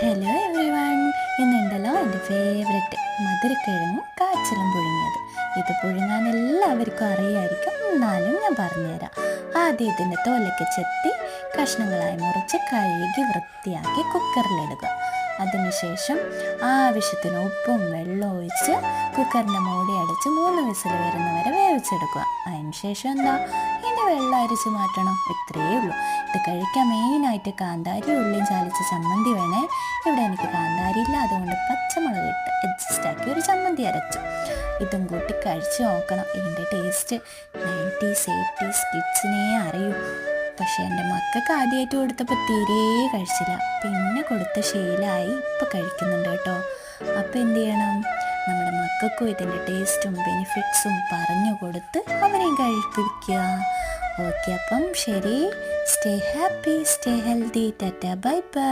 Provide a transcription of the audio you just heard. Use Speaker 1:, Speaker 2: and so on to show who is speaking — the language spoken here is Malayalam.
Speaker 1: Hello every one. ഇന്നുണ്ടല്ലോ എൻ്റെ ഫേവററ്റ് മധുരക്കിഴങ്ങും കാച്ചിലും പുഴുങ്ങിയത്. ഇത് പുഴുങ്ങാൻ എല്ലാവർക്കും അറിയായിരിക്കും, എന്നാലും ഞാൻ പറഞ്ഞുതരാം. ആദ്യം ഇതിൻ്റെ തോലൊക്കെ ചെത്തി കഷ്ണങ്ങളായി മുറിച്ച് കഴുകി വൃത്തിയാക്കി കുക്കറിലിടുക. അതിനുശേഷം ആവശ്യത്തിന് ഉപ്പും വെള്ളവും ഒഴിച്ച് കുക്കറിൻ്റെ മൂടി അടിച്ച് 3 വിസിൽ വരുന്നവരെ വേവിച്ചെടുക്കുക. അതിന് ശേഷം ഇതിൻ്റെ വെള്ളം അരിച്ച് മാറ്റണം. ഇത്രയേ ഉള്ളൂ. ഇത് കഴിക്കാൻ മെയിനായിട്ട് കാന്താരി ഉള്ളിയും ചാലിച്ച ചമ്മന്തി വേണേ. ഇവിടെ എനിക്ക് കാന്താരി ഇല്ല, അതുകൊണ്ട് പച്ചമുളക് ഇട്ട് അഡ്ജസ്റ്റ് ആക്കി ഒരു ചമ്മന്തി അരച്ചു. ഇതും കൂട്ടി കഴിച്ച് നോക്കണം. ഇതിൻ്റെ ടേസ്റ്റ് 90s 80s കിഡ്സിനെ അറിയൂ. പക്ഷേ എൻ്റെ മക്കൾക്ക് ആദ്യമായിട്ട് കൊടുത്തപ്പോൾ തീരെ കഴിച്ചില്ല. പിന്നെ കൊടുത്ത ശീലമായി, ഇപ്പം കഴിക്കുന്നുണ്ട് കേട്ടോ. അപ്പോൾ എന്ത് ചെയ്യണം? നമ്മുടെ മക്കൾക്കും ഇതിൻ്റെ ടേസ്റ്റും ബെനിഫിറ്റ്സും പറഞ്ഞു കൊടുത്ത് അവരെയും കഴിപ്പിക്കുക. ഓക്കെ, അപ്പം ശരി. Stay happy, stay healthy. Tata, bye bye.